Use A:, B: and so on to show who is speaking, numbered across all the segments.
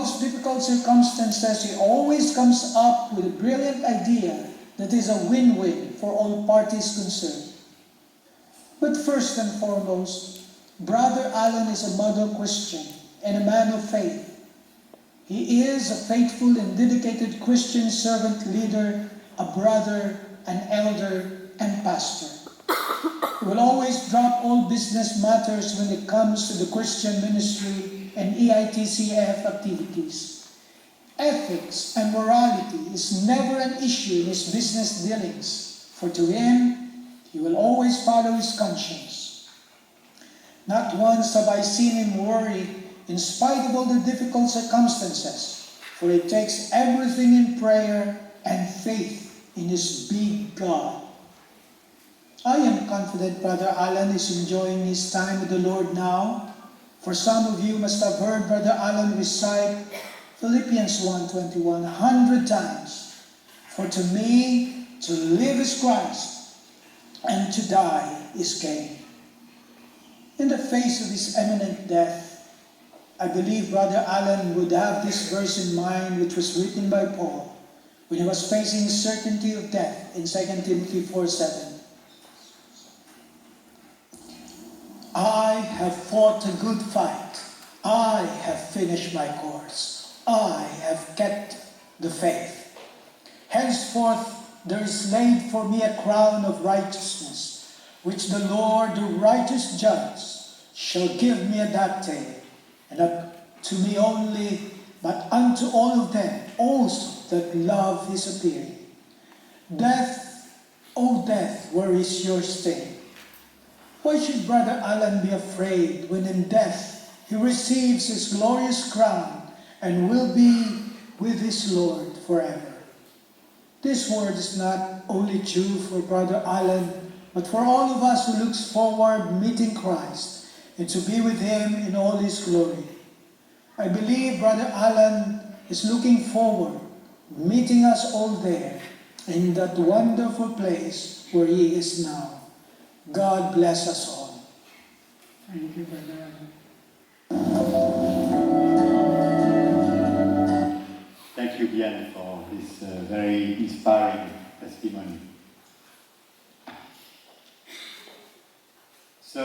A: most difficult circumstances, he always comes up with a brilliant idea that is a win-win for all parties concerned. But first and foremost, Brother Alan is a model Christian and a man of faith. He is a faithful and dedicated Christian servant leader, a brother, an elder, and pastor. He will always drop all business matters when it comes to the Christian ministry and EITCF activities. Ethics and morality is never an issue in his business dealings, for to him, he will always follow his conscience. Not once have I seen him worry in spite of all the difficult circumstances, for he takes everything in prayer and faith in his big God. I am confident Brother Alan is enjoying his time with the Lord now, for some of you must have heard Brother Alan recite Philippians 1:21 100 times. For to me, to live is Christ, and to die is gain. In the face of his imminent death, I believe Brother Alan would have this verse in mind, which was written by Paul when he was facing certainty of death in 2 Timothy 4:7. I have fought a good fight. I have finished my course. I have kept the faith. Henceforth there is laid for me a crown of righteousness, which the Lord, the righteous judge, shall give me at that day, and not to me only, but unto all of them also that love his appearing. Death, O death, where is your sting? Why should Brother Alan be afraid when in death he receives his glorious crown and will be with his Lord forever? This word is not only true for Brother Alan, but for all of us who looks forward meeting Christ and to be with him in all his glory. I believe Brother Alan is looking forward meeting us all there in that wonderful place where he is now. God bless us all. Thank you, Brother Alan.
B: Thank you, Bien, for this very inspiring testimony. So,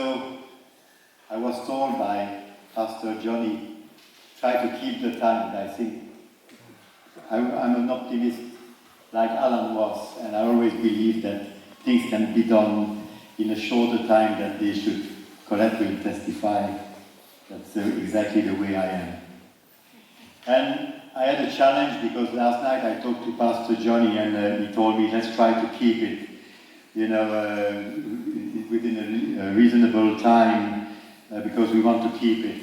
B: I was told by Pastor Johnny, try to keep the time, and I think I'm an optimist like Alan was, and I always believe that things can be done in a shorter time that they should. Colette will testify. That's exactly the way I am. And I had a challenge because last night I talked to Pastor Johnny and he told me, let's try to keep it, within a reasonable time because we want to keep it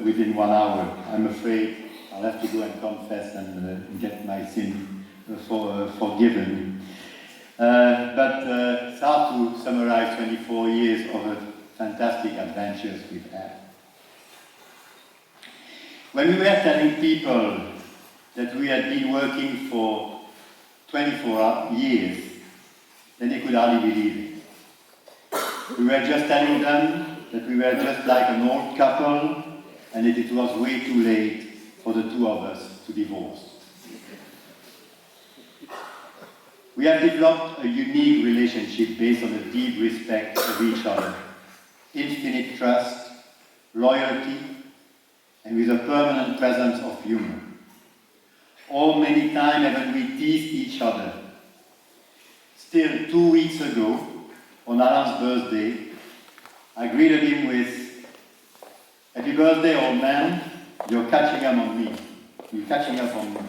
B: within 1 hour. I'm afraid I'll have to go and confess and get my sin forgiven. But it's hard to summarize 24 years of fantastic adventures we've had. When we were telling people that we had been working for 24 years, then they could hardly believe it. We were just telling them that we were just like an old couple and that it was way too late for the two of us to divorce. We have developed a unique relationship based on a deep respect of each other, infinite trust, loyalty, and with a permanent presence of humor. Oh, many times haven't we teased each other. Still, 2 weeks ago, on Alan's birthday, I greeted him with, "Happy birthday, old man. You're catching up on me. You're catching up on me."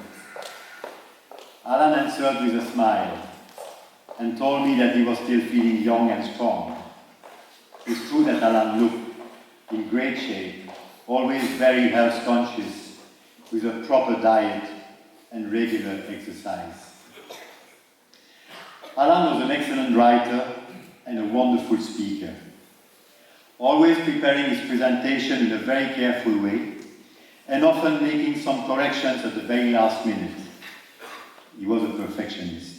B: Alan answered with a smile and told me that he was still feeling young and strong. It's true that Alan looked in great shape, always very health conscious, with a proper diet and regular exercise. Alan was an excellent writer and a wonderful speaker, always preparing his presentation in a very careful way and often making some corrections at the very last minute. He was a perfectionist.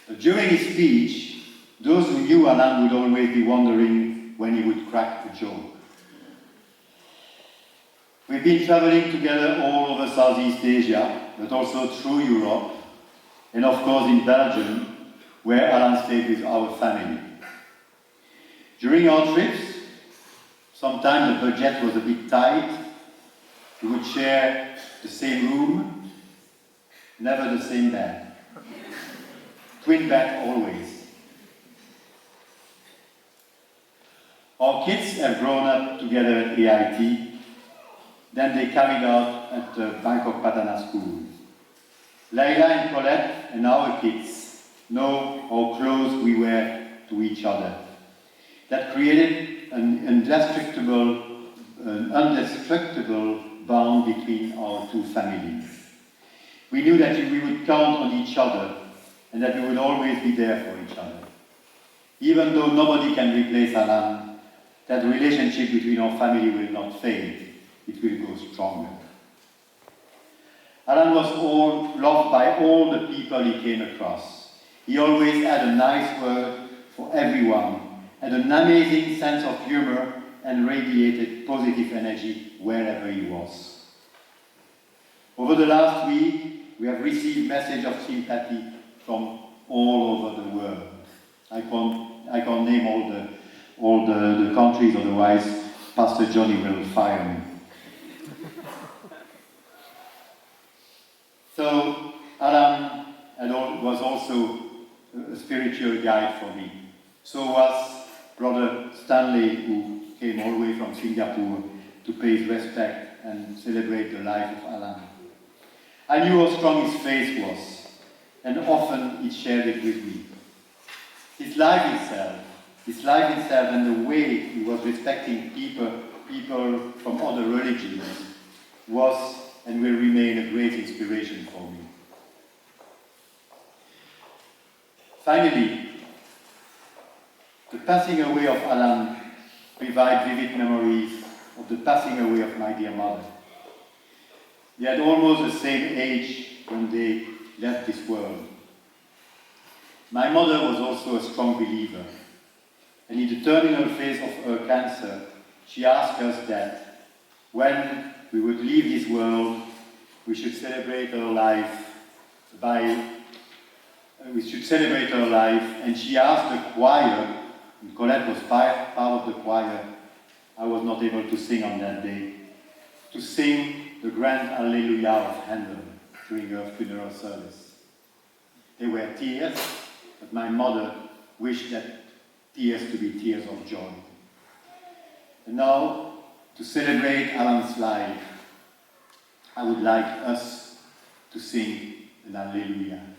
B: But during his speech, those who knew Alan would always be wondering when he would crack a joke. We've been traveling together all over Southeast Asia, but also through Europe, and of course in Belgium, where Alan stayed with our family. During our trips, sometimes the budget was a bit tight. We would share the same room, never the same bed. Twin bed always. Our kids have grown up together at AIT, then they carried out at the Bangkok Patana school. Leila and Colette and our kids know how close we were to each other. That created an indestructible bond between our two families. We knew that we would count on each other and that we would always be there for each other. Even though nobody can replace Alan, that relationship between our family will not fade, it will go stronger. Alan was loved by all the people he came across. He always had a nice word for everyone, had an amazing sense of humor, and radiated positive energy wherever he was. Over the last week, we have received messages of sympathy from all over the world. I can't name all the countries, otherwise Pastor Johnny will fire me. So Alan was also a spiritual guide for me. So was Brother Stanley, who came all the way from Singapore to pay his respect and celebrate the life of Alan. I knew how strong his faith was, and often he shared it with me. His life itself and the way he was respecting people from other religions was and will remain a great inspiration for me. Finally, the passing away of Alan provides vivid memories of the passing away of my dear mother. They had almost the same age when they left this world. My mother was also a strong believer, and in the terminal phase of her cancer, she asked us that when we would leave this world, we should celebrate her life and she asked the choir, and Colette was part of the choir. I was not able to sing on that day, to sing the Grand Alleluia of Handel during her funeral service. There were tears, but my mother wished that tears to be tears of joy. And now, to celebrate Alan's life, I would like us to sing an Alleluia.